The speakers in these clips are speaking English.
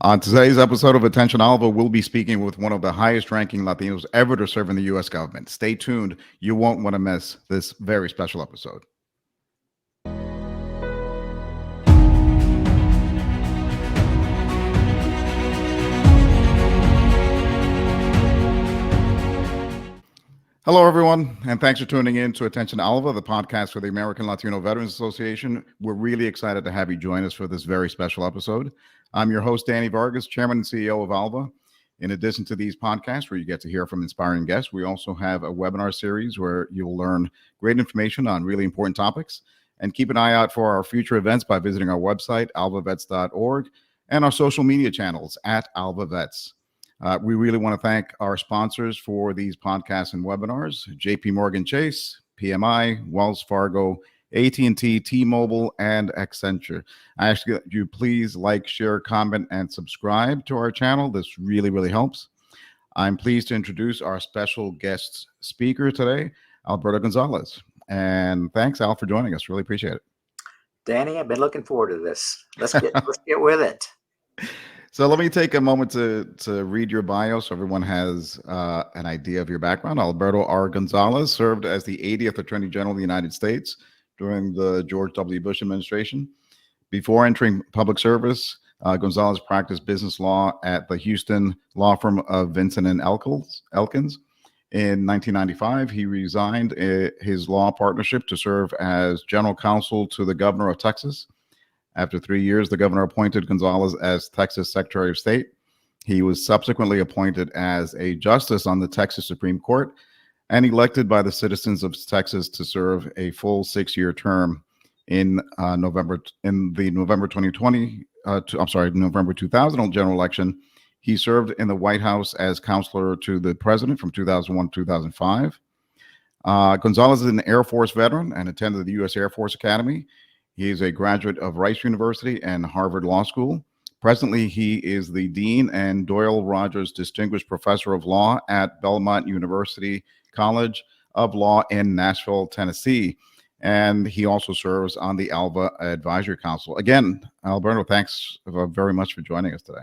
On today's episode of Attention ALVA, we'll be speaking with one of the highest ranking Latinos ever to serve in the U.S. government. Stay tuned. You won't want to miss this very special episode. Hello, everyone, and thanks for tuning in to Attention ALVA, the podcast for the American Latino Veterans Association. We're really excited to have you join us for this very special episode. I'm your host, Danny Vargas, Chairman and CEO of ALVA. In addition to these podcasts where you get to hear from inspiring guests, we also have a webinar series where you'll learn great information on really important topics. And keep an eye out for our future events by visiting our website, alvavets.org, and our social media channels at ALVAVets. We really want to thank our sponsors for these podcasts and webinars: JP Morgan Chase, PMI, Wells Fargo, AT&T, T-Mobile, and Accenture. I ask you please like, share, comment, and subscribe to our channel. This really, really helps. I'm pleased to introduce our special guest speaker today, Alberto Gonzales. And thanks, Al, for joining us. Really appreciate it. Danny, I've been looking forward to this. Let's get with it. So let me take a moment to read your bio so everyone has an idea of your background. Alberto R. Gonzales served as the 80th Attorney General of the United States during the George W. Bush administration. Before entering public service, Gonzales practiced business law at the Houston law firm of Vinson and Elkins. In 1995, he resigned his law partnership to serve as General Counsel to the Governor of Texas. After 3 years, the governor appointed Gonzales as Texas Secretary of State. He was subsequently appointed as a justice on the Texas Supreme Court and elected by the citizens of Texas to serve a full 6-year term in November 2000 general election. He served in the White House as counselor to the president from 2001 to 2005. Gonzales is an Air Force veteran and attended the U.S. Air Force Academy. He is a graduate of Rice University and Harvard Law School. Presently, he is the Dean and Doyle Rogers Distinguished Professor of Law at Belmont University College of Law in Nashville, Tennessee. And he also serves on the ALVA Advisory Council. Again, Alberto, thanks very much for joining us today.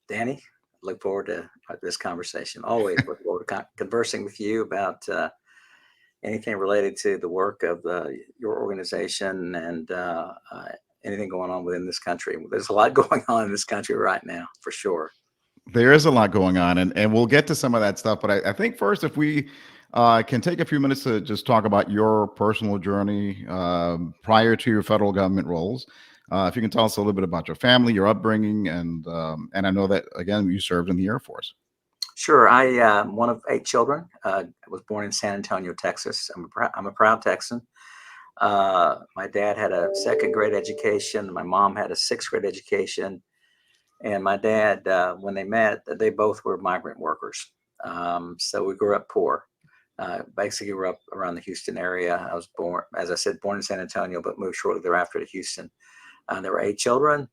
Danny, look forward to this conversation. Always look forward to conversing with you about anything related to the work of your organization and anything going on within this country. There's a lot going on in this country right now, for sure. There is a lot going on, and we'll get to some of that stuff. But I think first, if we can take a few minutes to just talk about your personal journey prior to your federal government roles. If you can tell us a little bit about your family, your upbringing, and I know that, again, you served in the Air Force. Sure. I am one of 8 children. I was born in San Antonio, Texas. I'm a proud Texan. My dad had a 2nd grade education. My mom had a 6th grade education. And my dad, when they met, they both were migrant workers. So we grew up poor. Basically grew up around the Houston area. I was born, as I said, born in San Antonio, but moved shortly thereafter to Houston. There were 8 children.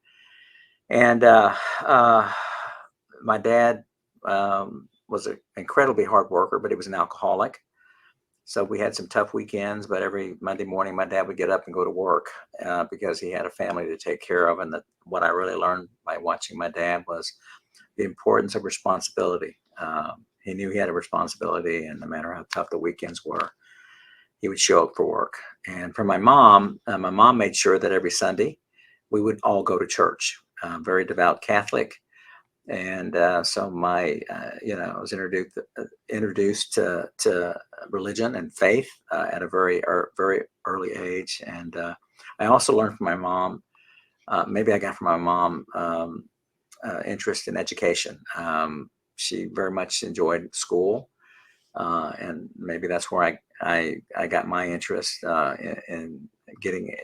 And my dad was an incredibly hard worker, but he was an alcoholic. So we had some tough weekends, but every Monday morning, my dad would get up and go to work because he had a family to take care of. And what I really learned by watching my dad was the importance of responsibility. He knew he had a responsibility, and no matter how tough the weekends were, he would show up for work. And for my mom made sure that every Sunday we would all go to church. Very devout Catholic. And so I was introduced to religion and faith at a very early age. And I also learned from my mom, maybe I got from my mom interest in education. She very much enjoyed school. And maybe that's where I got my interest in getting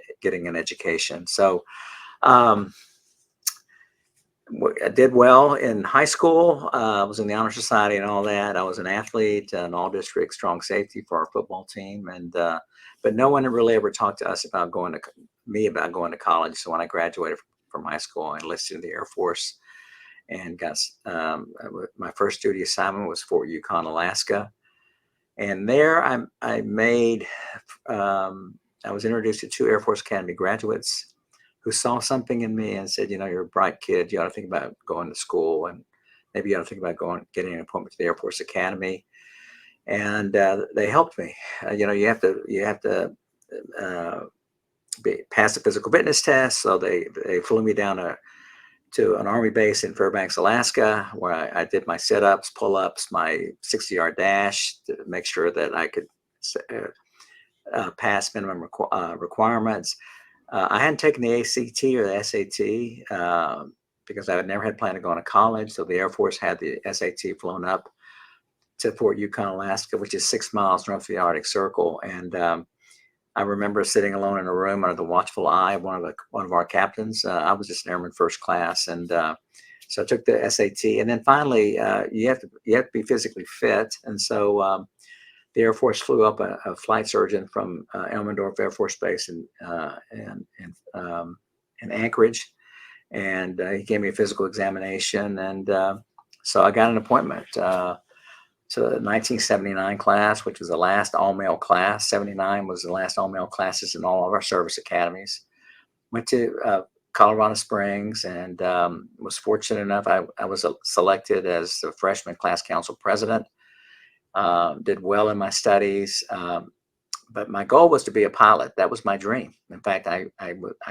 an education. So I did well in high school. I was in the Honor Society and all that. I was an athlete, an all-district strong safety for our football team, and but no one really ever talked to us about going to college. So when I graduated from high school, I enlisted in the Air Force and got my first duty assignment was Fort Yukon, Alaska, and there I was introduced to 2 Air Force Academy graduates who saw something in me and said, you're a bright kid. You ought to think about going to school, and maybe you ought to think about getting an appointment to the Air Force Academy. And they helped me. You have to pass the physical fitness test. So they flew me down to an Army base in Fairbanks, Alaska, where I did my sit-ups, pull-ups, my 60-yard dash to make sure that I could pass minimum requirements. I hadn't taken the ACT or the SAT because I had never had planned to go to college. So the Air Force had the SAT flown up to Fort Yukon, Alaska, which is 6 miles north of the Arctic Circle. And I remember sitting alone in a room under the watchful eye of one of our captains. I was just an airman first class, and so I took the SAT. And then finally, you have to be physically fit. And so the Air Force flew up a flight surgeon from Elmendorf Air Force Base in Anchorage, and he gave me a physical examination. And so I got an appointment to the 1979 class, which was the last all-male class. 79 was the last all-male classes in all of our service academies. Went to Colorado Springs, and was fortunate enough. I was selected as the freshman class council president. Did well in my studies, but my goal was to be a pilot. That was my dream. In fact, I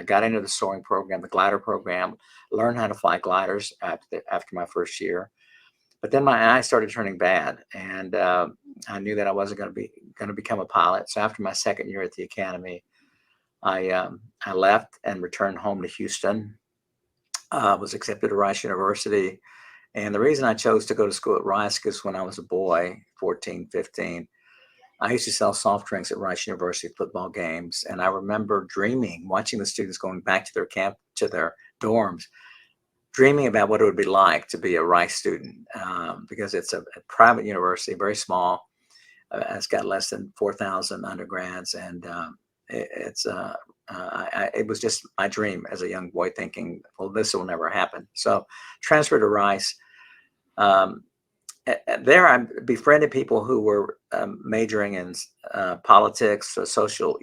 got into the soaring program, the glider program, learned how to fly gliders after my first year. But then my eyes started turning bad, and I knew that I wasn't going to become a pilot. So after my second year at the academy, I left and returned home to Houston. Was accepted to Rice University. And the reason I chose to go to school at Rice is when I was a boy, 14, 15, I used to sell soft drinks at Rice University football games. And I remember dreaming, watching the students going back to their dorms, dreaming about what it would be like to be a Rice student, because it's a private university, very small. It's got less than 4,000 undergrads. And it was just my dream as a young boy, thinking, well, this will never happen. So transferred to Rice. There I befriended people who were majoring in politics, social,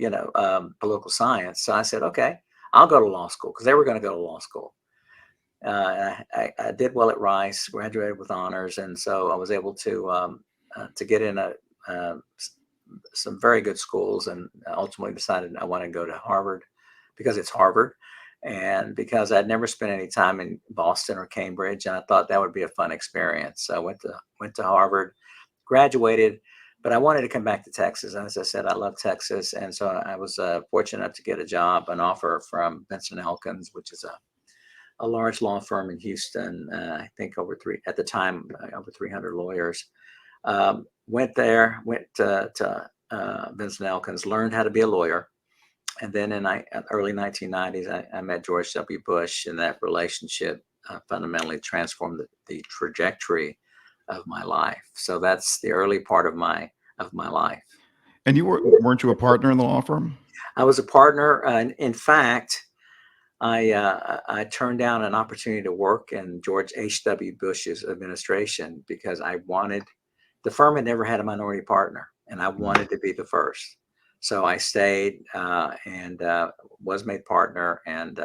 political science. So I said, okay, I'll go to law school, because they were going to go to law school. I did well at Rice, graduated with honors, and so I was able to get in some very good schools, and ultimately decided I want to go to Harvard because it's Harvard, and because I'd never spent any time in Boston or Cambridge, and I thought that would be a fun experience. So I went to Harvard, graduated, but I wanted to come back to Texas. And as I said, I love Texas, and so I was fortunate enough to get an offer from Vinson Elkins, which is a large law firm in Houston. I think over 300 lawyers. Went to Vinson Elkins, learned how to be a lawyer. And then in the early 1990s, I met George W. Bush, and that relationship fundamentally transformed the trajectory of my life. So that's the early part of my life. And weren't you a partner in the law firm? I was a partner. In fact, I turned down an opportunity to work in George H.W. Bush's administration because the firm had never had a minority partner, and I wanted to be the first. So I stayed and was made partner. And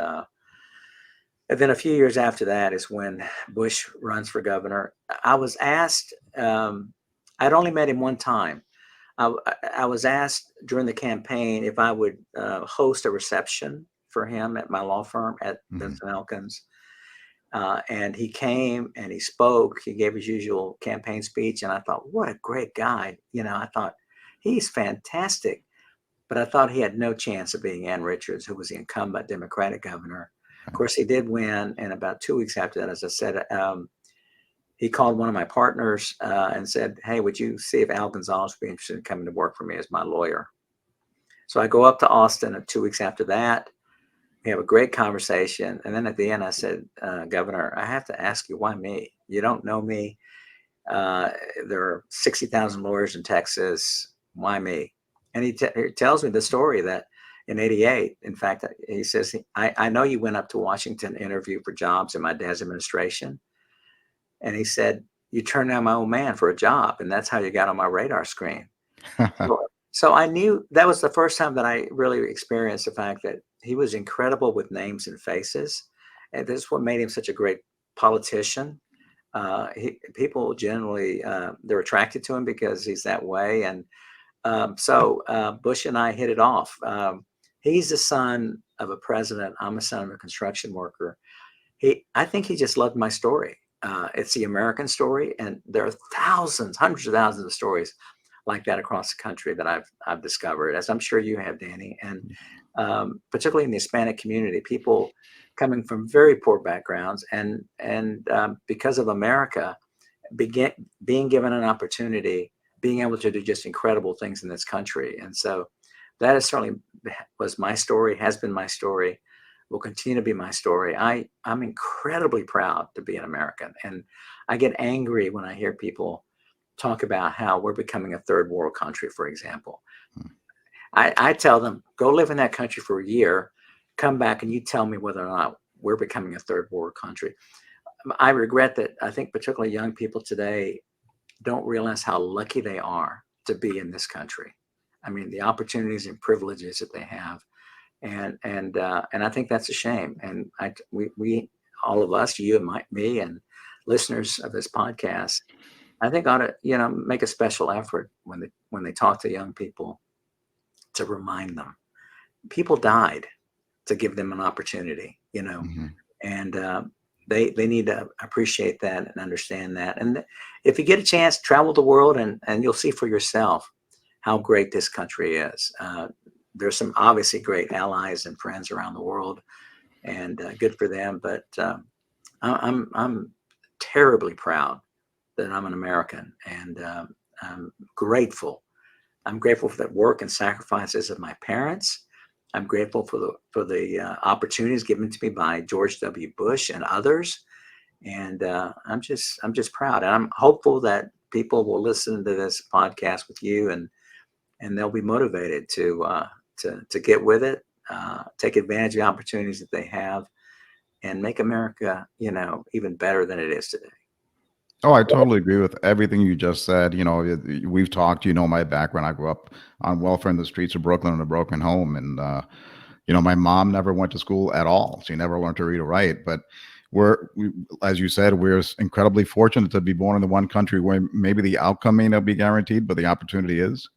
then a few years after that is when Bush runs for governor. I was asked, I'd only met him one time. I was asked during the campaign if I would host a reception for him at my law firm at Vinson Elkins. And he came and he spoke. He gave his usual campaign speech. And I thought, what a great guy. I thought, he's fantastic. But I thought he had no chance of being Ann Richards, who was the incumbent Democratic governor. Of course, he did win. And about 2 weeks after that, as I said, he called one of my partners and said, hey, would you see if Al Gonzales would be interested in coming to work for me as my lawyer? So I go up to Austin 2 weeks after that. We have a great conversation. And then at the end, I said, Governor, I have to ask you, why me? You don't know me. There are 60,000 lawyers in Texas. Why me? And he tells me the story that in '88, in fact, he says, I know you went up to Washington to interview for jobs in my dad's administration. And he said, you turned down my old man for a job, and that's how you got on my radar screen. So I knew that was the first time that I really experienced the fact that he was incredible with names and faces, and this is what made him such a great politician. People generally they're attracted to him because he's that way, and Bush and I hit it off. He's the son of a president. I'm a son of a construction worker. I think he just loved my story. It's the American story, and there are thousands, hundreds of thousands of stories like that across the country that I've discovered, as I'm sure you have, Danny, and particularly in the Hispanic community, people coming from very poor backgrounds, and because of America, being given an opportunity, being able to do just incredible things in this country, and so that is certainly was my story, has been my story, will continue to be my story. I'm incredibly proud to be an American, and I get angry when I hear people talk about how we're becoming a third world country, for example. I tell them, go live in that country for a year, come back, and you tell me whether or not we're becoming a third world country. I regret that. I think particularly young people today don't realize how lucky they are to be in this country. I mean, the opportunities and privileges that they have, and I think that's a shame. And we all of us, you and me, and listeners of this podcast, I think ought to make a special effort when they talk to young people to remind them people died to give them an opportunity, and they need to appreciate that and understand that. And if you get a chance, travel the world, and you'll see for yourself how great this country is. There's some obviously great allies and friends around the world, and good for them. But I'm terribly proud that I'm an American, and I'm grateful. I'm grateful for the work and sacrifices of my parents. I'm grateful for the opportunities given to me by George W. Bush and others, and I'm just proud. And I'm hopeful that people will listen to this podcast with you, and they'll be motivated to get with it, take advantage of the opportunities that they have, and make America, even better than it is today. Oh, I totally agree with everything you just said. We've talked, my background. I grew up on welfare in the streets of Brooklyn in a broken home. And, my mom never went to school at all. She never learned to read or write. But as you said, we're incredibly fortunate to be born in the one country where maybe the outcome may not be guaranteed, but the opportunity is.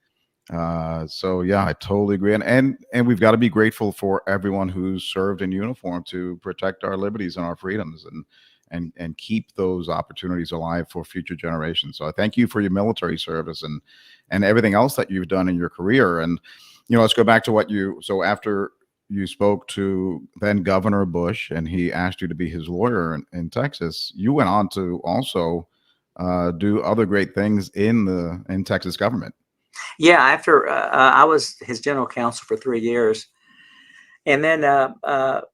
So yeah, I totally agree. And we've got to be grateful for everyone who's served in uniform to protect our liberties and our freedoms, and keep those opportunities alive for future generations. So I thank you for your military service and everything else that you've done in your career. And, let's go back to so after you spoke to then Governor Bush and he asked you to be his lawyer in Texas, you went on to also do other great things in Texas government. Yeah, after I was his general counsel for 3 years, and then the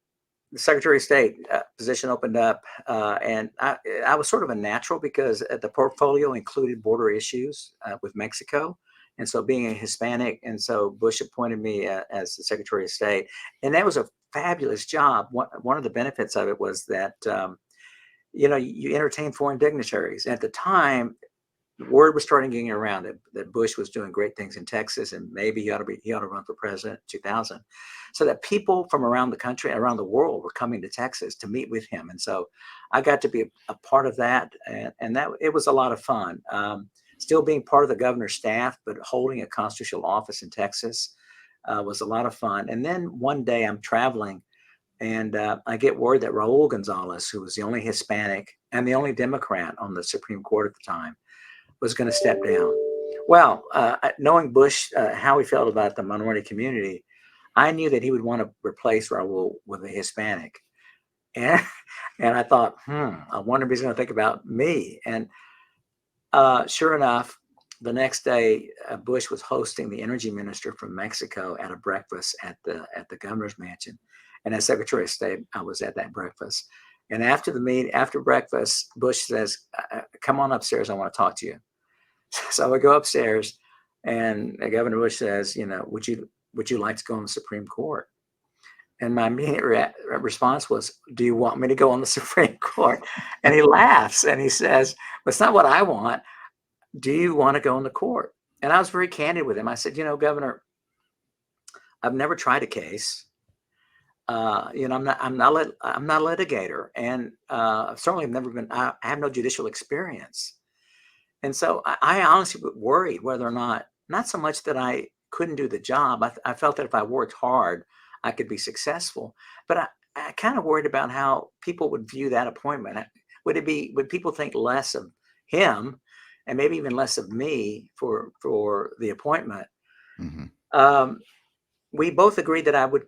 Secretary of State position opened up, and I was sort of a natural because the portfolio included border issues with Mexico, and so being a Hispanic, and so Bush appointed me as the Secretary of State, and that was a fabulous job. One of the benefits of it was that you entertain foreign dignitaries. And at the time, word was starting getting around that Bush was doing great things in Texas, and maybe he ought to run for president in 2000. So that people from around the country, around the world, were coming to Texas to meet with him, and so I got to be a part of that, and that it was a lot of fun. Still being part of the governor's staff, but holding a constitutional office in Texas was a lot of fun. And then one day I'm traveling, and I get word that Raul Gonzales, who was the only Hispanic and the only Democrat on the Supreme Court at the time, was going to step down. Well, knowing Bush, how he felt about the minority community, I knew that he would want to replace Raul with a Hispanic. And I thought, I wonder if he's going to think about me. And sure enough, the next day, Bush was hosting the energy minister from Mexico at a breakfast at the governor's mansion. And as Secretary of State, I was at that breakfast. And after breakfast, Bush says, come on upstairs, I want to talk to you. So I go upstairs, and Governor Bush says, would you like to go on the Supreme Court? And my immediate response was, do you want me to go on the Supreme Court? And he laughs and he says, well, it's not what I want. Do you want to go on the court? And I was very candid with him. I said, Governor, I've never tried a case. I'm not a litigator, and certainly I've never been. I have no judicial experience, and so I honestly worried whether or not so much that I couldn't do the job. I felt that if I worked hard, I could be successful, but I kind of worried about how people would view that appointment. Would people think less of him, and maybe even less of me for the appointment? Mm-hmm. We both agreed that I would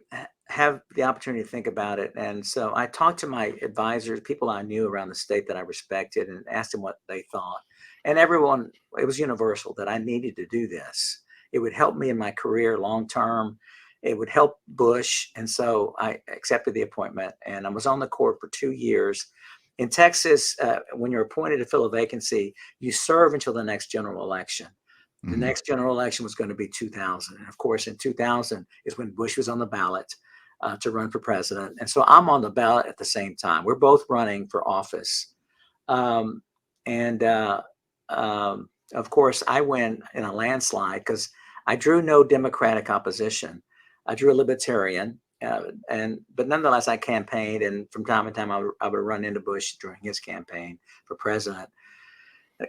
have the opportunity to think about it. And so I talked to my advisors, people I knew around the state that I respected, and asked them what they thought. And everyone, it was universal that I needed to do this. It would help me in my career long term. It would help Bush. And so I accepted the appointment, and I was on the court for 2 years. In Texas, when you're appointed to fill a vacancy, you serve until the next general election. The next general election was going to be 2000. And of course, in 2000 is when Bush was on the ballot to run for president. And so I'm on the ballot at the same time. We're both running for office. Of course, I win in a landslide because I drew no Democratic opposition. I drew a Libertarian. But nonetheless, I campaigned. And from time to time, I would run into Bush during his campaign for president.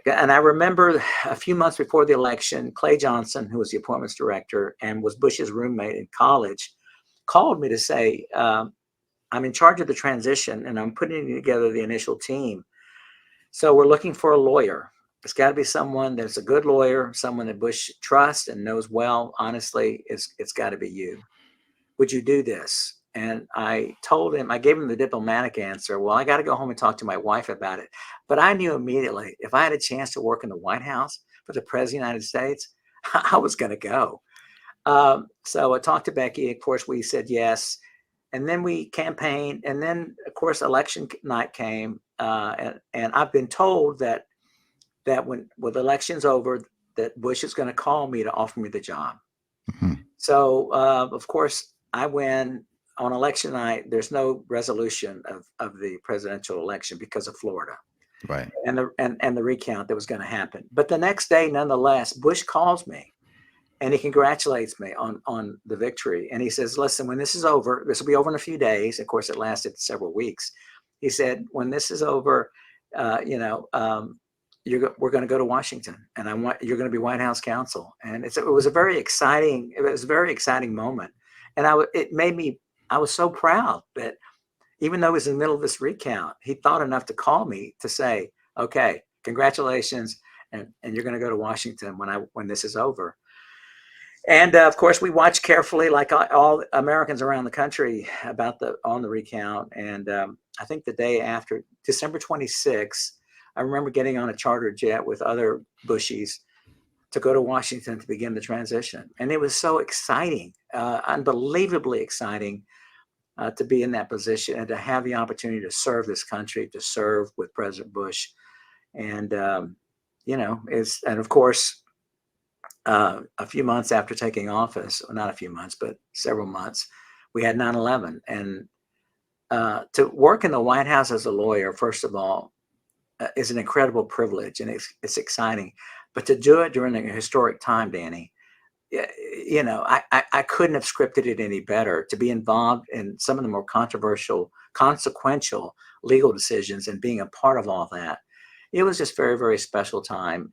And I remember a few months before the election, Clay Johnson, who was the appointments director and was Bush's roommate in college, called me to say, I'm in charge of the transition and I'm putting together the initial team. So we're looking for a lawyer. It's got to be someone that's a good lawyer, someone that Bush trusts and knows well. Honestly, it's got to be you. Would you do this? And I told him, I gave him the diplomatic answer. Well, I got to go home and talk to my wife about it. But I knew immediately if I had a chance to work in the White House for the President of the United States, I was going to go. So I talked to Becky. Of course, we said yes. And then we campaigned. And then, of course, election night came. And I've been told that when with elections over, that Bush is going to call me to offer me the job. Mm-hmm. So, of course, I win. On election night, there's no resolution of the presidential election because of Florida, right? And the recount that was going to happen. But the next day, nonetheless, Bush calls me, and he congratulates me on the victory. And he says, "Listen, when this is over, this will be over in a few days." Of course, it lasted several weeks. He said, "When this is over, we're going to go to Washington, and you're going to be White House counsel." And it was a very exciting moment, and I was so proud that even though it was in the middle of this recount, he thought enough to call me to say, "Okay, congratulations, and you're going to go to Washington when this is over." And of course, we watched carefully, like all Americans around the country, on the recount. And I think the day after, December 26th, I remember getting on a charter jet with other Bushies to go to Washington to begin the transition, and it was so exciting, unbelievably exciting. To be in that position and to have the opportunity to serve this country, to serve with President Bush. And, and of course, a few months after taking office, well, not a few months, but several months, we had 9/11. And to work in the White House as a lawyer, first of all, is an incredible privilege, and it's exciting. But to do it during a historic time, Danny, I couldn't have scripted it any better. To be involved in some of the more consequential legal decisions and being a part of all that, it was just very, very special time.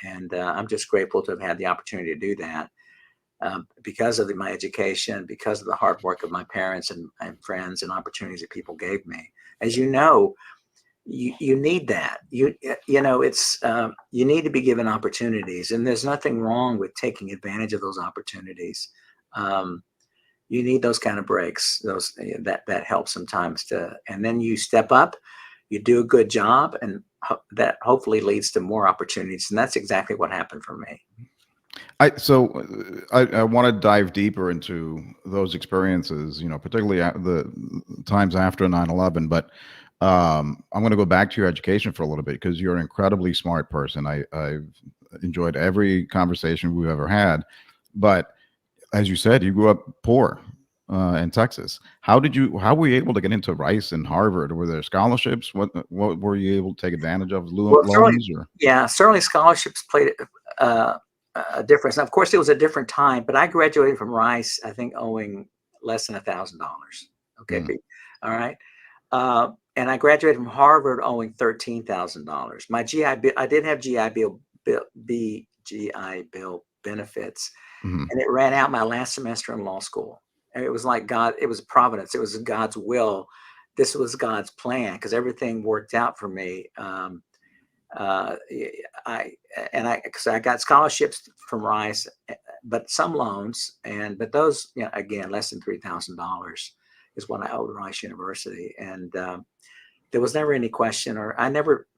And I'm just grateful to have had the opportunity to do that because of my education, because of the hard work of my parents and friends and opportunities that people gave me. As you know, you need that. You need to be given opportunities, and there's nothing wrong with taking advantage of those opportunities. You need those kind of breaks. That helps sometimes and then you step up, you do a good job, and that hopefully leads to more opportunities. And that's exactly what happened for me. I want to dive deeper into those experiences, particularly the times after 9/11, but I'm going to go back to your education for a little bit because you're an incredibly smart person. I've enjoyed every conversation we've ever had, but as you said, you grew up poor in Texas. How were you able to get into Rice and Harvard? Were there scholarships? What were you able to take advantage of? Loans? Certainly scholarships played a difference. Now, of course, it was a different time, but I graduated from Rice, I think, owing less than $1,000. Okay. All right. And I graduated from Harvard owing $13,000. My GI bill, I did have GI Bill benefits, Mhm. and it ran out my last semester in law school. And it was like God, it was providence. It was God's will. This was God's plan because everything worked out for me. Because I got scholarships from Rice, but some loans, but those, again, less than $3,000 is what I owed Rice University, and there was never any question, or I never,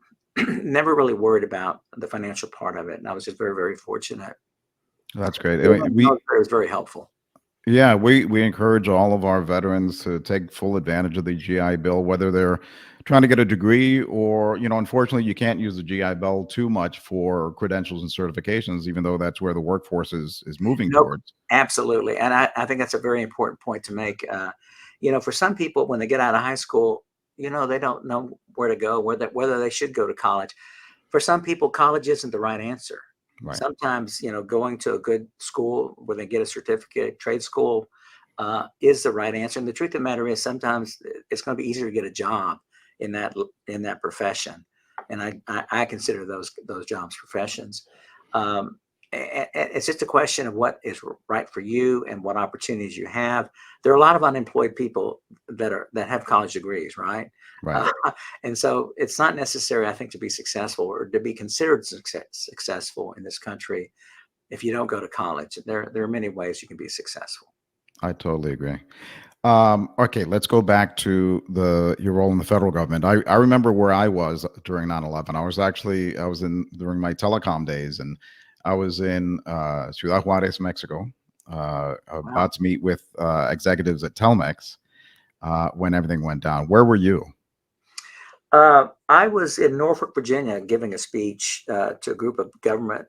never really worried about the financial part of it, and I was just very, very fortunate. That's great. I It mean, was very helpful. yeah, we encourage all of our veterans to take full advantage of the GI Bill, whether they're trying to get a degree or, unfortunately, you can't use the GI Bill too much for credentials and certifications, even though that's where the workforce is moving Nope, towards. absolutely, and I think that's a very important point to make. For some people, when they get out of high school, they don't know where to go, whether they should go to college. For some people, college isn't the right answer. Right. Sometimes, going to a good school where they get a certificate, trade school, is the right answer. And the truth of the matter is, sometimes it's going to be easier to get a job in that profession. And I consider those jobs professions. It's just a question of what is right for you and what opportunities you have. There are a lot of unemployed people that have college degrees, right? Right. And so it's not necessary, I think, to be successful or to be considered successful in this country if you don't go to college. There are many ways you can be successful. I totally agree. Okay, let's go back to your role in the federal government. I remember where I was during 9/11. I was in during my telecom days, and I was in Ciudad Juarez, Mexico, Wow. about to meet with executives at Telmex when everything went down. Where were you? I was in Norfolk, Virginia, giving a speech to a group of government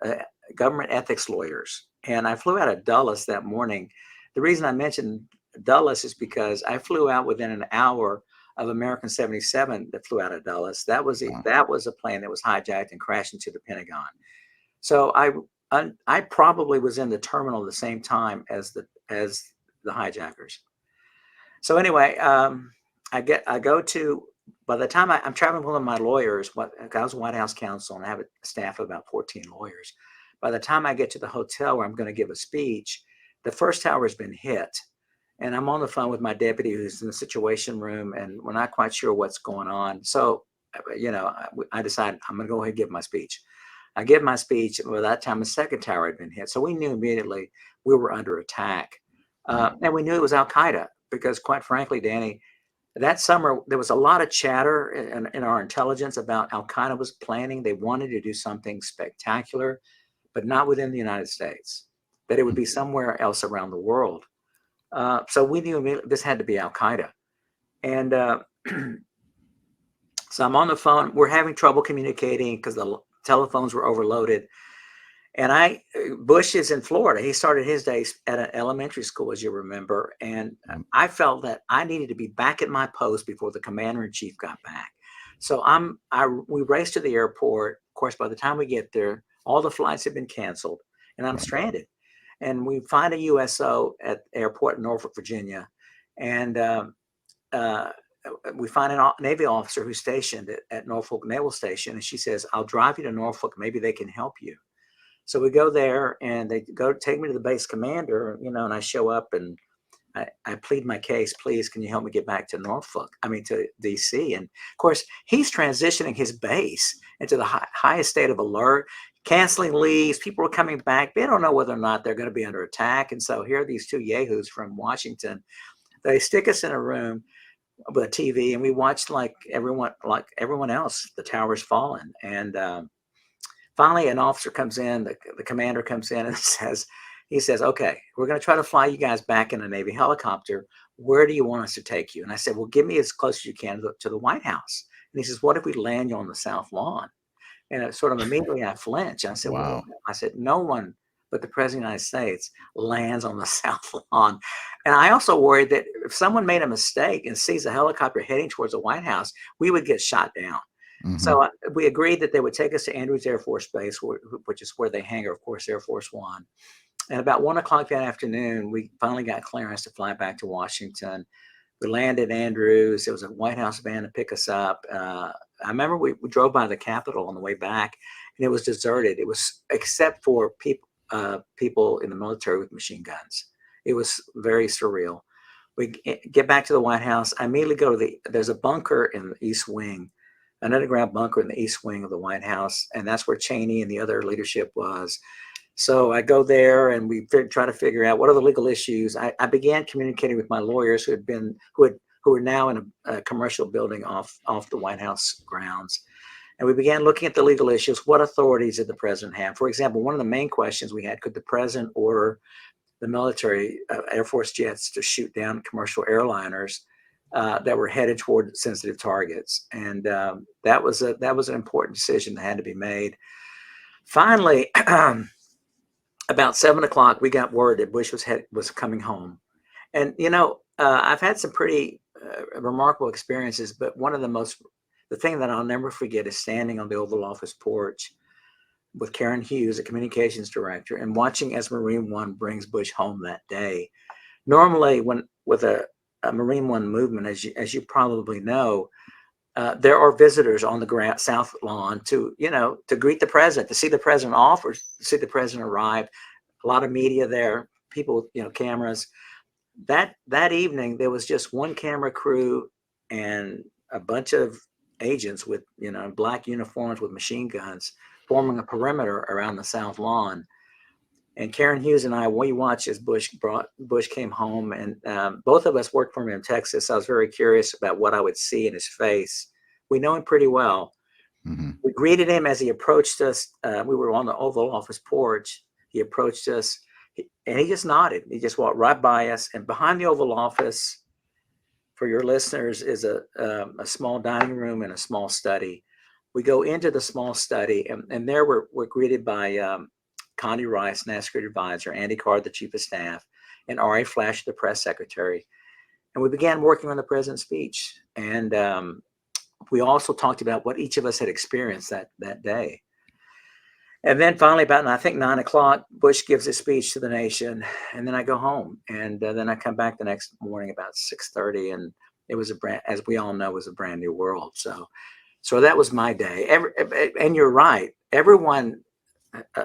ethics lawyers, and I flew out of Dulles that morning. The reason I mentioned Dulles is because I flew out within an hour of American 77 that flew out of Dulles. That was a plane that was hijacked and crashed into the Pentagon. So I probably was in the terminal at the same time as the hijackers. So anyway, by the time I'm traveling with one of my lawyers, I was White House counsel and I have a staff of about 14 lawyers. By the time I get to the hotel where I'm going to give a speech, the first tower has been hit. And I'm on the phone with my deputy who's in the situation room, and we're not quite sure what's going on. So, I decided I'm going to go ahead and give my speech. I give my speech. By that time, the second tower had been hit. So we knew immediately we were under attack. And we knew it was Al-Qaeda because, quite frankly, Danny, that summer, there was a lot of chatter in our intelligence about Al-Qaeda was planning. They wanted to do something spectacular, but not within the United States, that it would be somewhere else around the world. So we knew this had to be Al-Qaeda. And so I'm on the phone. We're having trouble communicating because the telephones were overloaded. And Bush is in Florida. He started his days at an elementary school, as you remember. And I felt that I needed to be back at my post before the commander-in-chief got back. So we raced to the airport. Of course, by the time we get there, all the flights have been canceled and I'm stranded. And we find a USO at the airport in Norfolk, Virginia. And we find a Navy officer who's stationed at Norfolk Naval Station. And she says, I'll drive you to Norfolk. Maybe they can help you. So we go there and they take me to the base commander, and I show up and I plead my case. Please, can you help me get back to to DC? And of course, he's transitioning his base into the highest state of alert, canceling leaves. People are coming back. They don't know whether or not they're going to be under attack. And so here are these two yahoos from Washington. They stick us in a room with a TV and we watch like everyone else. The tower's fallen. And finally, an officer comes in, the commander comes in and he says, okay, we're going to try to fly you guys back in a Navy helicopter. Where do you want us to take you? And I said, well, get me as close as you can to the White House. And he says, what if we land you on the South Lawn? And sort of immediately I flinch. I said, Wow. No one but the President of the United States lands on the South Lawn. And I also worried that if someone made a mistake and sees a helicopter heading towards the White House, we would get shot down. So we agreed that they would take us to Andrews Air Force Base, which is where they hangar, of course, Air Force One. And about 1 o'clock that afternoon, we finally got clearance to fly back to Washington. We landed Andrews. There was a White House van to pick us up. I remember we drove by the Capitol on the way back, and it was deserted. It was except for people in the military with machine guns. It was very surreal. We get back to the White House. I immediately go to there's a bunker in the East Wing, an underground bunker in the East Wing of the White House, and that's where Cheney and the other leadership was. So I go there, and we try to figure out what are the legal issues. I began communicating with my lawyers who were now in a commercial building off the White House grounds. And we began looking at the legal issues. What authorities did the president have? For example, one of the main questions we had, could the president order the military Air Force jets to shoot down commercial airliners that were headed toward sensitive targets? And that was an important decision that had to be made. Finally, about 7 o'clock, we got word that Bush was coming home. And, I've had some pretty remarkable experiences, but the thing that I'll never forget is standing on the Oval Office porch with Karen Hughes, the communications director, and watching as Marine One brings Bush home that day. Normally, with a Marine One movement, as you probably know, there are visitors on the South Lawn to greet the president, to see the president off or to see the president arrive. A lot of media there, people, cameras. That evening, there was just one camera crew and a bunch of agents with, black uniforms with machine guns forming a perimeter around the South Lawn. And Karen Hughes and we watched as Bush came home, and both of us worked for him in Texas. I was very curious about what I would see in his face. We know him pretty well. Mm-hmm. We greeted him as he approached us. We were on the Oval Office porch. He approached us, and he just nodded. He just walked right by us. And behind the Oval Office, for your listeners, is a small dining room and a small study. We go into the small study, and there we're greeted by Connie Rice, National Security Advisor, Andy Card, the Chief of Staff, and R.A. Flash, the Press Secretary. And we began working on the president's speech. And we also talked about what each of us had experienced that day. And then finally, about, I think, 9 o'clock, Bush gives his speech to the nation, and then I go home. And then I come back the next morning about 6:30, and it was as we all know, was a brand new world. So that was my day. And you're right, everyone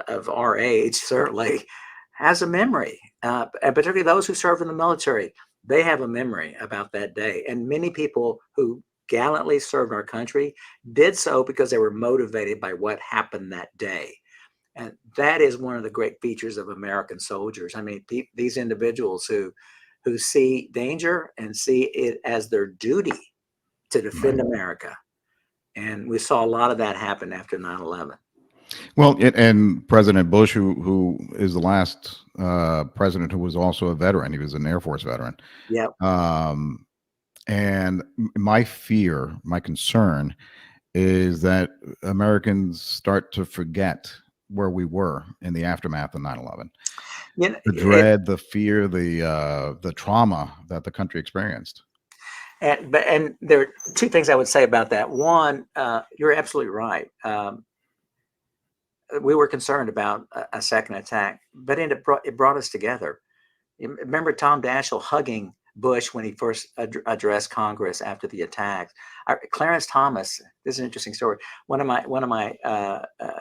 of our age certainly has a memory, and particularly those who served in the military. They have a memory about that day. And many people who gallantly served our country did so because they were motivated by what happened that day. And that is one of the great features of American soldiers. I mean, these individuals who see danger and see it as their duty to defend America. And we saw a lot of that happen after 9/11. Well, and President Bush, who is the last president who was also a veteran, he was an Air Force veteran. Yeah. And my concern is that Americans start to forget where we were in the aftermath of 9/11. The dread, the fear, the trauma that the country experienced. And there are two things I would say about that. One, you're absolutely right. We were concerned about a second attack, but it brought us together. Remember Tom Daschle hugging Bush when he first addressed Congress after the attack. Clarence Thomas, this is an interesting story. One of my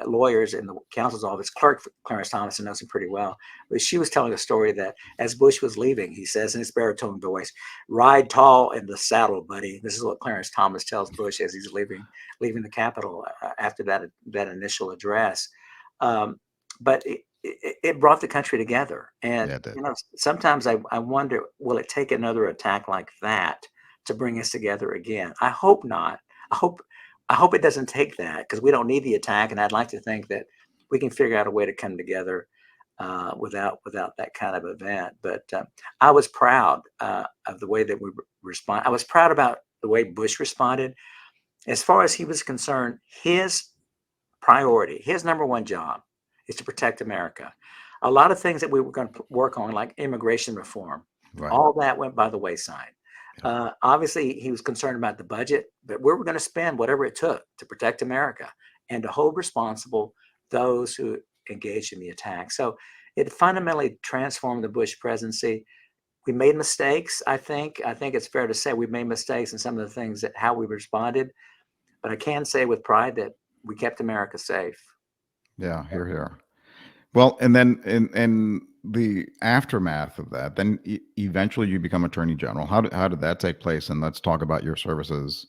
lawyers in the counsel's office, Clerk Clarence Thomas, knows him pretty well. But she was telling a story that as Bush was leaving, he says in his baritone voice, "Ride tall in the saddle, buddy." This is what Clarence Thomas tells Bush as he's leaving the Capitol after that initial address. But it brought the country together. And sometimes I wonder, will it take another attack like that to bring us together again? I hope not. I hope it doesn't take that, because we don't need the attack. And I'd like to think that we can figure out a way to come together without that kind of event. But I was proud of the way that we respond. I was proud about the way Bush responded. As far as he was concerned, his priority, his number one job, is to protect America. A lot of things that we were going to work on, like immigration reform, all that went by the wayside. Obviously, he was concerned about the budget, but we were going to spend whatever it took to protect America and to hold responsible those who engaged in the attack. So it fundamentally transformed the Bush presidency. we made mistakes. I think it's fair to say we made mistakes in some of the things that how we responded. But I can say with pride that we kept America safe. Yeah, here. Well, and then in the aftermath of that, then eventually you become Attorney General. How did that take place? And let's talk about your services.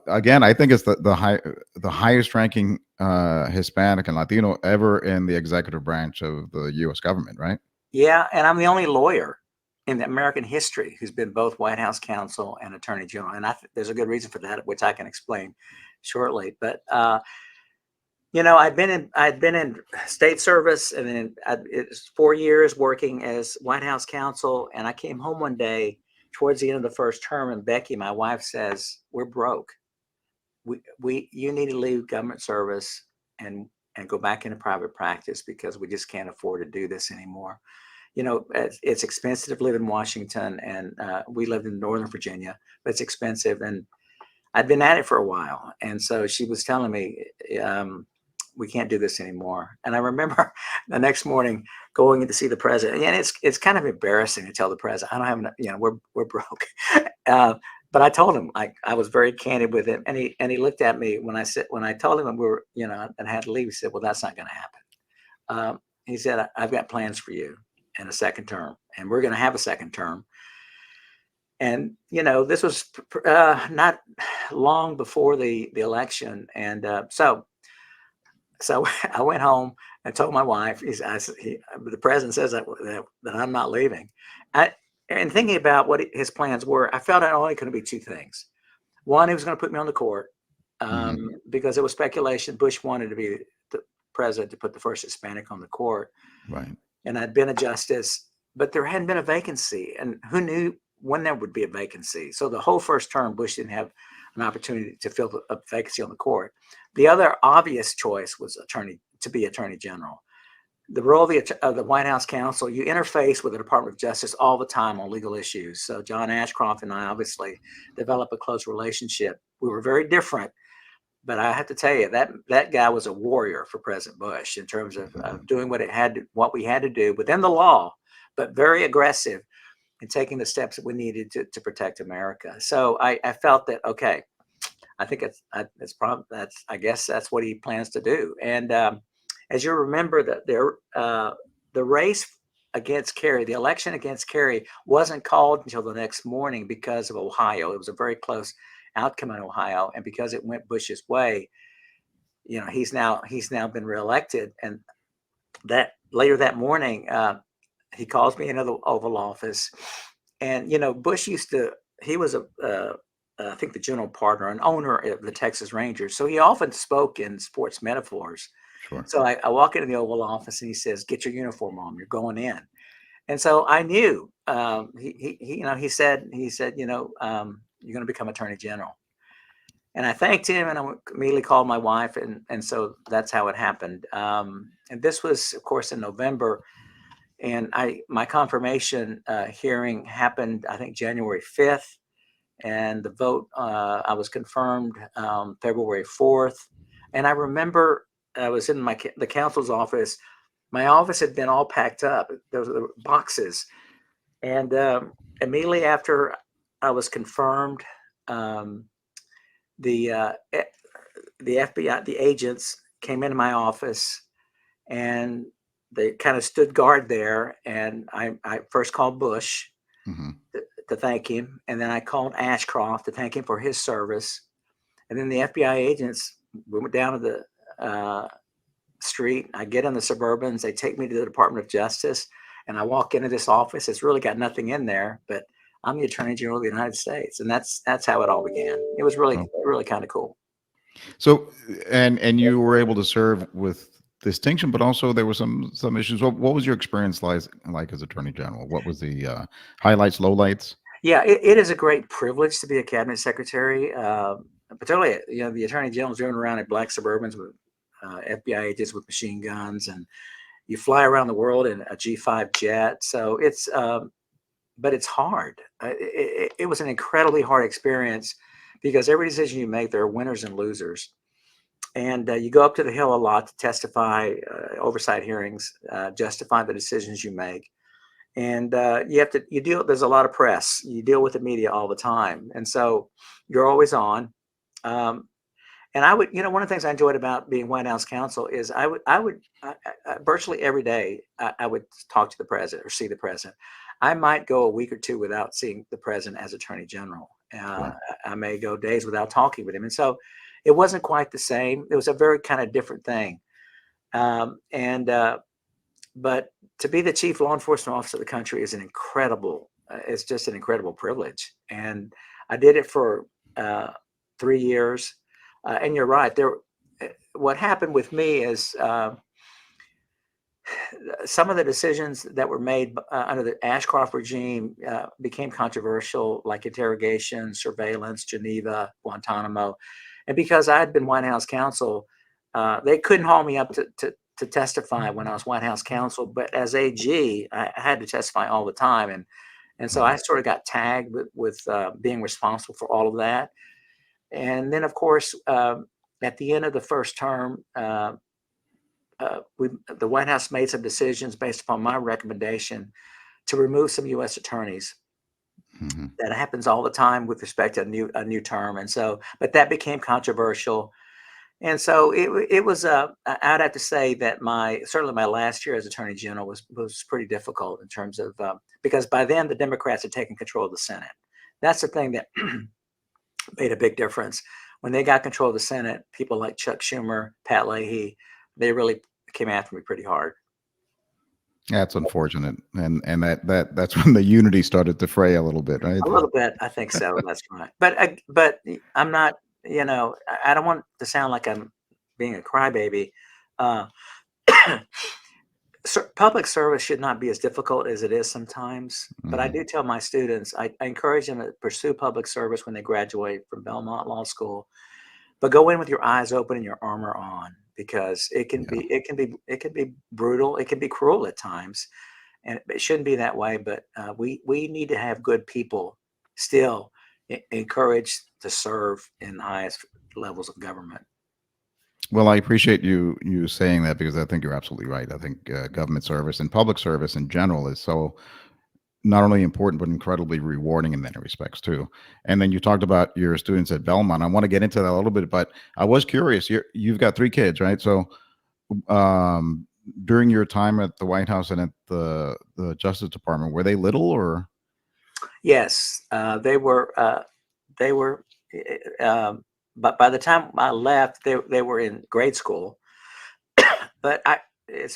Again, I think it's the highest ranking Hispanic and Latino ever in the executive branch of the U.S. government, right? Yeah, and I'm the only lawyer in American history who's been both White House counsel and Attorney General, and there's a good reason for that, which I can explain shortly. But I'd been in state service, and then it was 4 years working as White House counsel, and I came home one day towards the end of the first term, and Becky, my wife, says, "We're broke. You need to leave government service and go back into private practice because we just can't afford to do this anymore." It's expensive to live in Washington, and we lived in Northern Virginia, but it's expensive, and I'd been at it for a while, and so she was telling me, we can't do this anymore. And I remember the next morning going in to see the president, and it's kind of embarrassing to tell the president, I don't have enough, we're broke. But I told him, I was very candid with him, and he looked at me when I told him we were, and I had to leave. He said, "Well, that's not going to happen." He said, "I've got plans for you in a second term, and we're going to have a second term." And this was not long before the election, and so I went home and told my wife. The president says that I'm not leaving. And thinking about what his plans were, I felt it only going to be two things. One, he was going to put me on the court because it was speculation. Bush wanted to be the president to put the first Hispanic on the court. Right. And I'd been a justice, but there hadn't been a vacancy. And who knew when there would be a vacancy? So the whole first term, Bush didn't have an opportunity to fill a vacancy on the court. The other obvious choice was to be Attorney General. The role of the White House counsel, you interface with the Department of Justice all the time on legal issues. So John Ashcroft and I obviously developed a close relationship. We were very different, but I have to tell you that guy was a warrior for President Bush in terms of doing what we had to do within the law, but very aggressive in taking the steps that we needed to protect America. So I felt that, okay, I think I guess that's what he plans to do. And as you remember, that the race against Kerry, the election against Kerry, wasn't called until the next morning because of Ohio. It was a very close outcome in Ohio, and because it went Bush's way, he's now been reelected. And that later that morning, he calls me into the Oval Office, and Bush he was I think the general partner and owner of the Texas Rangers, so he often spoke in sports metaphors. Sure. So I walk into the Oval Office, and he says, "Get your uniform on. You're going in." And so I knew. He said, "You're going to become Attorney General." And I thanked him, and I immediately called my wife, and so that's how it happened. And this was, of course, in November, and my confirmation hearing happened, I think, January 5th, and the vote, I was confirmed February 4th. And I remember I was in the counsel's office. My office had been all packed up. There were boxes. And immediately after I was confirmed, the FBI, the agents came into my office, and they kind of stood guard there. And I first called Bush to thank him. And then I called Ashcroft to thank him for his service. And then the FBI agents, we went down to the street. I get in the Suburbans. They take me to the Department of Justice, and I walk into this office. It's really got nothing in there, but I'm the Attorney General of the United States. And that's how it all began. It was really kind of cool. So, and you were able to serve with distinction, but also there were some issues. What was your experience like as Attorney General? What was the highlights, lowlights? Yeah, it is a great privilege to be a cabinet secretary. Particularly, the Attorney General's driven around in black Suburbans with FBI agents with machine guns, and you fly around the world in a G5 jet. So it's, but it's hard. It was an incredibly hard experience because every decision you make, there are winners and losers. And you go up to the Hill a lot to testify, oversight hearings, justify the decisions you make. and there's a lot of press. You deal with the media all the time, and so you're always on. And I would, one of the things I enjoyed about being White House counsel is virtually every day I would talk to the president or see the president. I might go a week or two without seeing the president as Attorney General. Sure. I may go days without talking with him, and so it wasn't quite the same. It was a very kind of different thing. But to be the chief law enforcement officer of the country is it's just an incredible privilege. And I did it for 3 years. And you're right. What happened with me is some of the decisions that were made under the Ashcroft regime became controversial, like interrogation, surveillance, Geneva, Guantanamo. And because I had been White House counsel, they couldn't haul me up to testify when I was White House counsel. But as AG, I had to testify all the time. And so I sort of got tagged with being responsible for all of that. And then, of course, at the end of the first term, the White House made some decisions based upon my recommendation to remove some U.S. attorneys. Mm-hmm. That happens all the time with respect to a new term. And so, but that became controversial. And so it was, I'd have to say that certainly my last year as Attorney General was pretty difficult in terms of, because by then the Democrats had taken control of the Senate. That's the thing that made a big difference. When they got control of the Senate, people like Chuck Schumer, Pat Leahy, they really came after me pretty hard. That's unfortunate, and that's when the unity started to fray a little bit, right? A little bit, I think so. That's right. But I'm not. I don't want to sound like I'm being a crybaby. Public service should not be as difficult as it is sometimes. But I do tell my students, I encourage them to pursue public service when they graduate from Belmont Law School, but go in with your eyes open and your armor on, because it can be brutal, it can be cruel at times, and it shouldn't be that way. But we need to have good people still encouraged to serve in the highest levels of government. Well, I appreciate you saying that, because I think you're absolutely right. I think government service and public service in general is so not only important, but incredibly rewarding in many respects too. And then you talked about your students at Belmont. I want to get into that a little bit, but I was curious. You've got 3 kids, right? So during your time at the White House and at the Justice Department, were they little or? Yes, they were. But by the time I left, they were in grade school. But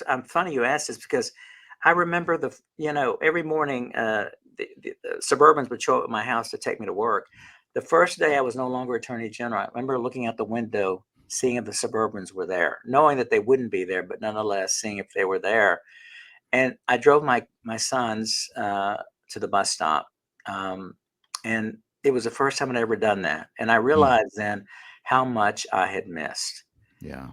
I'm funny you asked this, because I remember every morning the Suburbans would show up at my house to take me to work. The first day I was no longer Attorney General, I remember looking out the window, seeing if the Suburbans were there, knowing that they wouldn't be there, but nonetheless seeing if they were there. And I drove my sons to the bus stop, and it was the first time I'd ever done that. And I realized then how much I had missed. Yeah.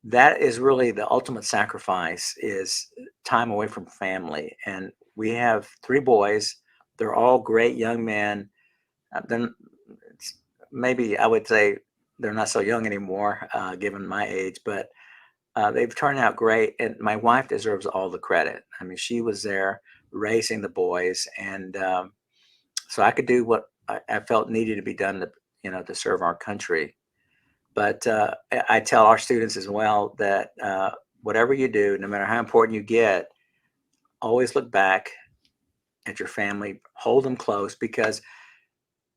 That is really the ultimate sacrifice, is time away from family. And we have 3 boys. They're all great young men. Maybe I would say they're not so young anymore, given my age, but they've turned out great. And my wife deserves all the credit. I mean, she was there raising the boys. And so I could do what I felt needed to be done to serve our country. But I tell our students as well that whatever you do, no matter how important you get, always look back at your family, hold them close, because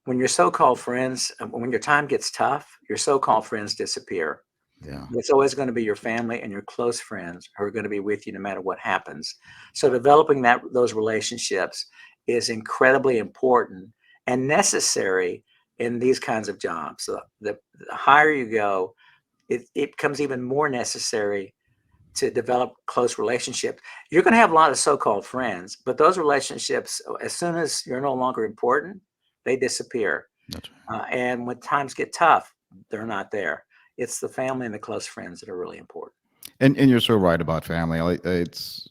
when your so-called friends, when your time gets tough, your so-called friends disappear. Yeah. It's always going to be your family and your close friends who are going to be with you no matter what happens. So developing those relationships is incredibly important and necessary in these kinds of jobs. So the higher you go, it becomes even more necessary to develop close relationships. You're going to have a lot of so-called friends, but those relationships, as soon as you're no longer important, they disappear. That's right. And when times get tough, they're not there. It's the family and the close friends that are really important. And you're so right about family. It's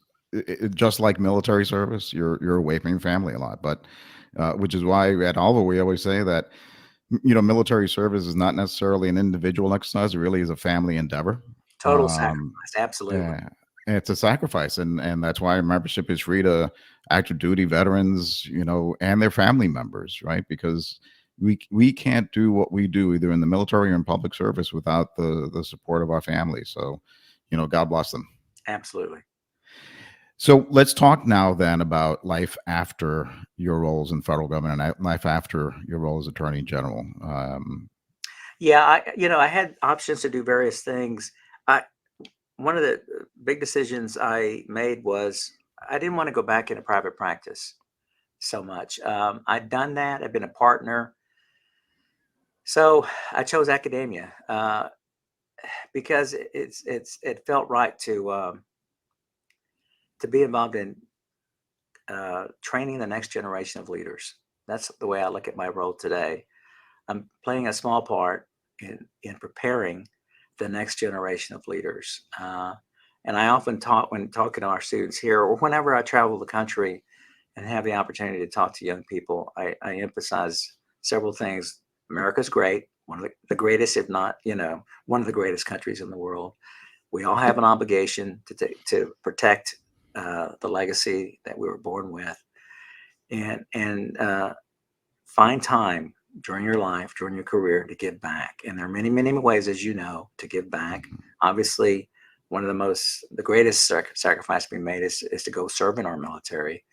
just like military service. You're away from your family a lot, but which is why at ALVA we always say that military service is not necessarily an individual exercise. It really is a family endeavor. Total sacrifice, absolutely. it's a sacrifice, and that's why membership is free to active duty veterans, and their family members, right? Because we can't do what we do either in the military or in public service without the support of our family. So, God bless them. Absolutely. So let's talk now then about life after your roles in federal government and life after your role as Attorney General. Yeah, I had options to do various things. I One of the big decisions I made was I didn't want to go back into private practice so much. I'd done that. I've been a partner, so I chose academia because it felt right to be involved in training the next generation of leaders. That's the way I look at my role today. I'm playing a small part in preparing the next generation of leaders. And I often talk when talking to our students here, or whenever I travel the country and have the opportunity to talk to young people, I emphasize several things. America's great, one of the greatest, if not, one of the greatest countries in the world. We all have an obligation to protect the legacy that we were born with, and find time during your life, during your career, to give back. And there are many, many ways, as you know, to give back. Obviously, one of the greatest sacrifice we made is to go serve in our military.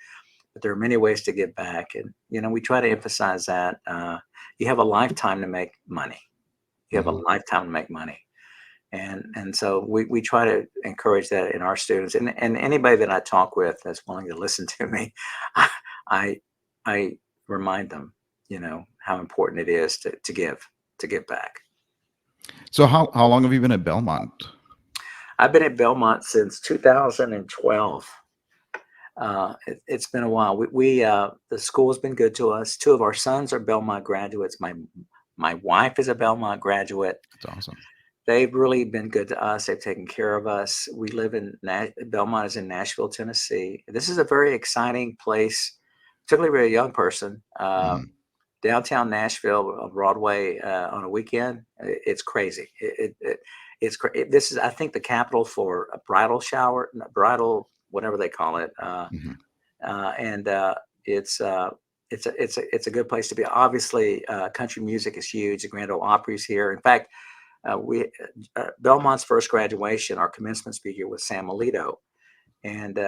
But there are many ways to give back, and we try to emphasize that you have a lifetime to make money. You have a lifetime to make money, and so we try to encourage that in our students, and anybody that I talk with that's willing to listen to me. I remind them, how important it is to give back. So how long have you been at Belmont? I've been at Belmont since 2012. It's been a while. The school's been good to us. Two of our sons are Belmont graduates. My wife is a Belmont graduate. That's awesome. They've really been good to us. They've taken care of us. We live in Belmont is in Nashville, Tennessee. This is a very exciting place, particularly for a young person. Downtown Nashville, Broadway, on a weekend, it's crazy. This is, I think, the capital for a bridal shower, whatever they call it, and it's a good place to be. Obviously, country music is huge. The Grand Ole Opry's here. In fact, Belmont's first graduation, our commencement speaker was Sam Alito, and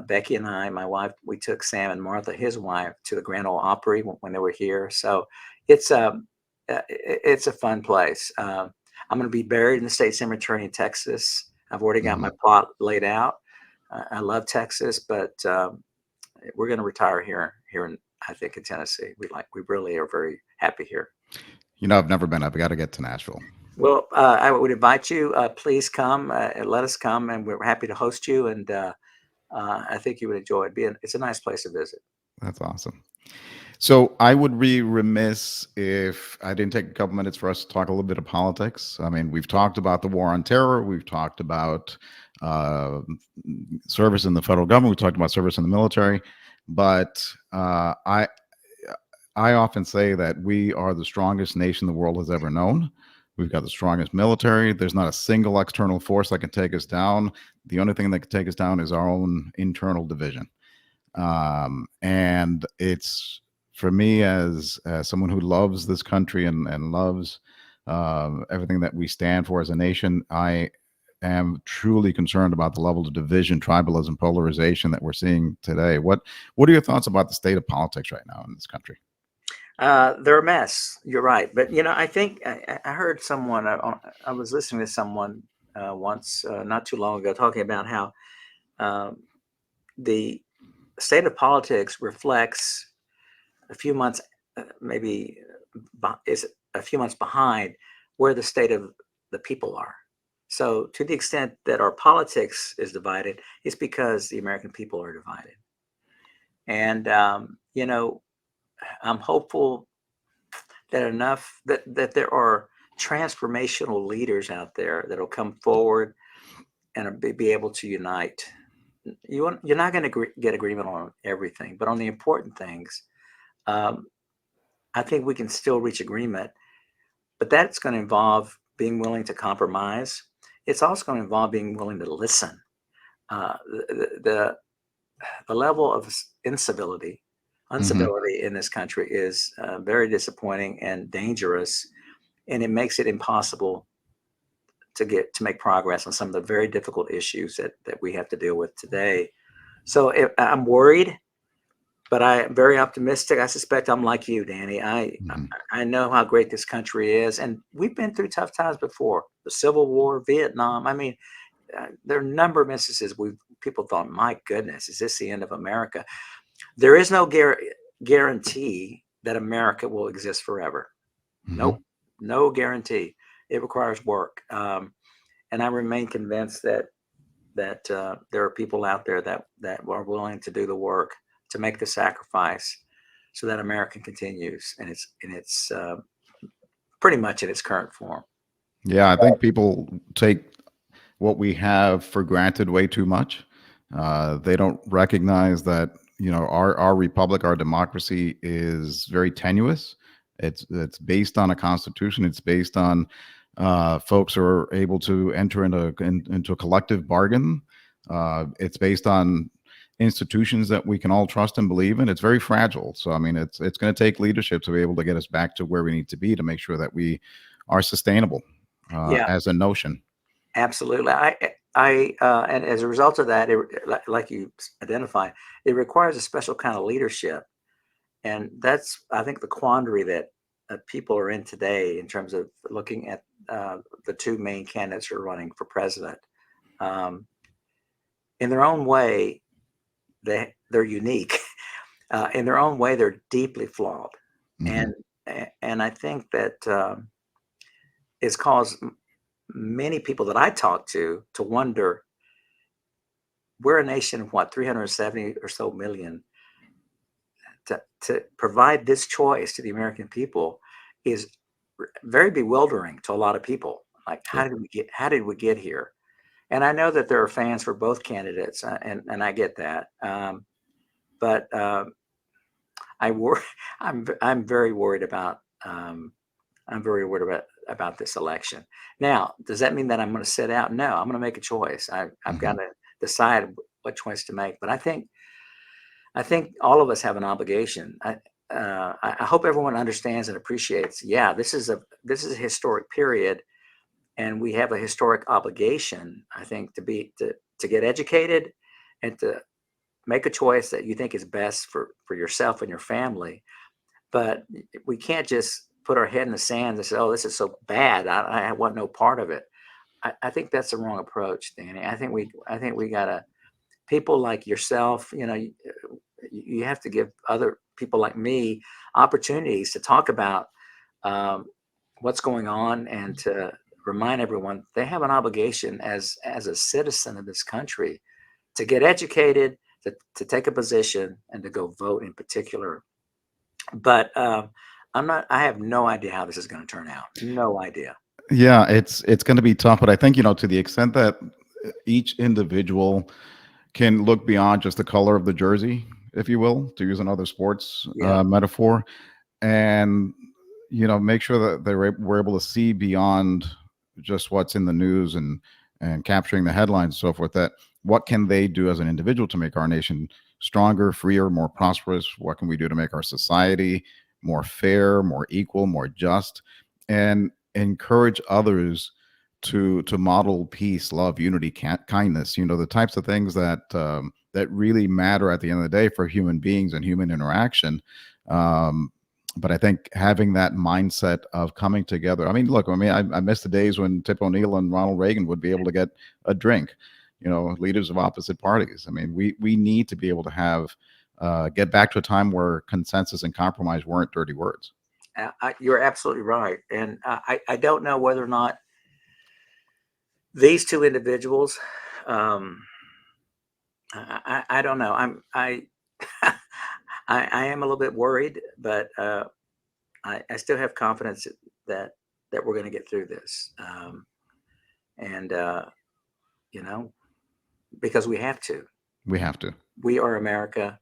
Becky and I, my wife, we took Sam and Martha, his wife, to the Grand Ole Opry when they were here. So it's a fun place. I'm going to be buried in the State Cemetery in Texas. I've already got my plot laid out. I love Texas, but we're going to retire here in, I think, in Tennessee. We really are very happy here. I've never been. I've got to get to Nashville. Well, I would invite you. Please come and let us come, and we're happy to host you. And I think you would enjoy it. It's a nice place to visit. That's awesome. So I would be remiss if I didn't take a couple minutes for us to talk a little bit of politics. I mean, we've talked about the war on terror. We've talked about service in the federal government. We talked about service in the military. But I often say that we are the strongest nation the world has ever known. We've got the strongest military. There's not a single external force that can take us down. The only thing that can take us down is our own internal division. And it's, for me, as someone who loves this country and loves everything that we stand for as a nation, I am truly concerned about the level of division, tribalism, polarization that we're seeing today. What are your thoughts about the state of politics right now in this country? They're a mess. You're right. But, I think I heard someone, I was listening to someone once, not too long ago, talking about how the state of politics reflects a few months, is a few months behind where the state of the people are. So to the extent that our politics is divided, it's because the American people are divided. And, I'm hopeful that that there are transformational leaders out there that will come forward and be able to unite. You're not going to get agreement on everything, but on the important things, I think we can still reach agreement. But that's going to involve being willing to compromise. It's also going to involve being willing to listen. The level of incivility, Hmm. uncivility in this country is very disappointing and dangerous, and it makes it impossible to make progress on some of the very difficult issues that we have to deal with today. So I'm worried, but I am very optimistic. I suspect I'm like you, Danny. Hmm. I know how great this country is, and we've been through tough times before. The Civil War, Vietnam. I mean, there are a number of instances we people thought, "My goodness, is this the end of America?" There is no guarantee that America will exist forever. Hmm. Nope, no guarantee. It requires work, and I remain convinced that there are people out there that are willing to do the work, to make the sacrifice, so that America continues, and it's pretty much in its current form. Yeah, I think people take what we have for granted way too much. They don't recognize that our republic, our democracy is very tenuous. It's based on a constitution. It's based on folks who are able to enter into a collective bargain. It's based on institutions that we can all trust and believe in. It's very fragile. So I mean, it's going to take leadership to be able to get us back to where we need to be to make sure that we are sustainable Yeah, as a notion. absolutely. And as a result of that, like you identified, it requires a special kind of leadership, and that's, I think, the quandary that people are in today in terms of looking at the two main candidates who are running for president. Um, in their own way, they're unique. In their own way, they're deeply flawed, Hmm. and and I think that it's caused many people that I talk to wonder. We're a nation of what, 370 or so million. To provide this choice to the American people is very bewildering to a lot of people. Like, Yeah. how did we get here? And I know that there are fans for both candidates, and I get that. But I worry. I'm very worried about. I'm very worried about this election. Now, does that mean that I'm going to sit out? No, I'm going to make a choice. I've got Hmm. to decide what choice to make. But I think all of us have an obligation. I hope everyone understands and appreciates. Yeah, this is a historic period, and we have a historic obligation. I think to get educated and to make a choice that you think is best for yourself and your family. But we can't just put our head in the sand and say, "Oh, this is so bad. I want no part of it." I think that's the wrong approach, Danny. I think we gotta, people like yourself. You have to give other people like me opportunities to talk about um, what's going on, and to remind everyone they have an obligation as a citizen of this country to get educated, to take a position, and to go vote in particular. But I have no idea how this is going to turn out. No idea. Yeah, it's going to be tough, but I think to the extent that each individual can look beyond just the color of the jersey, if you will, to use another sports Yeah. metaphor, and make sure that we're able to see beyond just what's in the news and capturing the headlines and so forth. That what can they do as an individual to make our nation stronger, freer, more prosperous? What can we do to make our society more fair, more equal, more just, and encourage others to model peace, love, unity, kindness. The types of things that really matter at the end of the day for human beings and human interaction. Um, but I think having that mindset of coming together. I mean, look, I miss the days when Tip O'Neill and Ronald Reagan would be able to get a drink. Leaders of opposite parties. I mean, we need to be able to have get back to a time where consensus and compromise weren't dirty words. You're absolutely right. And I don't know whether or not these two individuals, um, I don't know. I am a little bit worried, but I still have confidence that we're going to get through this. And you know, because we have to. We have to. We are America,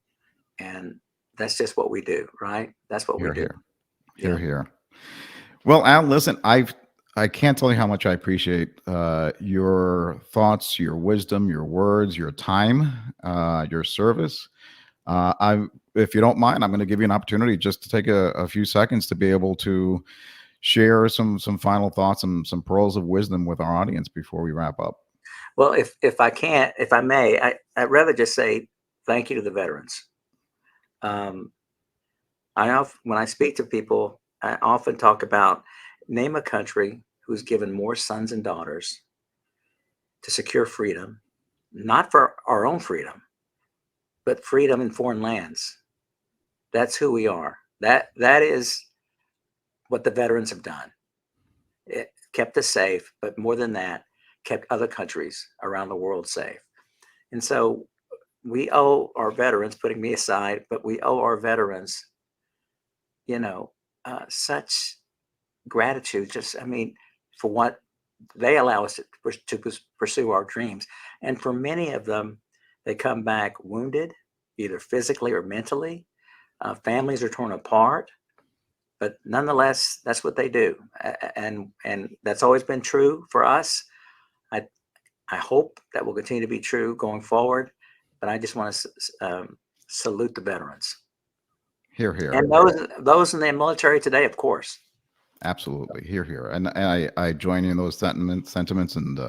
and that's just what we do, right? That's what we Here, do. here, here, Yeah. here. Well, Al, listen, I can't tell you how much I appreciate your thoughts, your wisdom, your words, your time, your service. If you don't mind, I'm going to give you an opportunity just to take a few seconds to be able to share some final thoughts and some pearls of wisdom with our audience before we wrap up. Well, if I may, I'd rather just say thank you to the veterans. When I speak to people, I often talk about name a country who's given more sons and daughters to secure freedom, not for our own freedom, but freedom in foreign lands. That's who we are. That is what the veterans have done. It kept us safe, but more than that, kept other countries around the world safe. And so we owe our veterans, putting me aside, but we owe our veterans, such gratitude. For what they allow us to pursue our dreams. And for many of them, they come back wounded, either physically or mentally. Families are torn apart, but nonetheless, that's what they do. And that's always been true for us. I hope that will continue to be true going forward, but I just want to salute the veterans. Hear, hear. And those in the military today, of course. Absolutely. Hear, hear. And I join you in those sentiments. And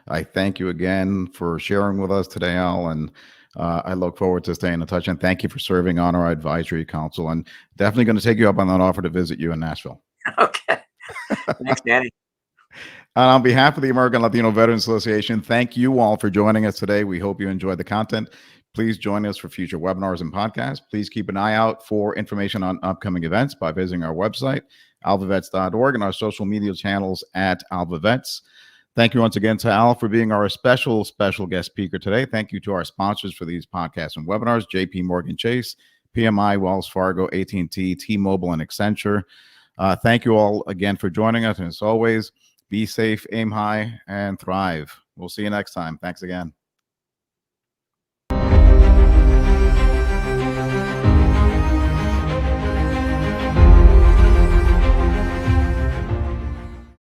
I thank you again for sharing with us today, Al. And I look forward to staying in touch. And thank you for serving on our advisory council. And definitely going to take you up on that offer to visit you in Nashville. Okay. Thanks, Danny. And on behalf of the American Latino Veterans Association, thank you all for joining us today. We hope you enjoyed the content. Please join us for future webinars and podcasts. Please keep an eye out for information on upcoming events by visiting our website, alvavets.org, and our social media channels at alvavets. Thank you once again to Al for being our special guest speaker today. Thank you to our sponsors for these podcasts and webinars, JP Morgan Chase, PMI, Wells Fargo, AT&T, T-Mobile, and Accenture. Thank you all again for joining us. And as always, be safe, aim high, and thrive. We'll see you next time. Thanks again.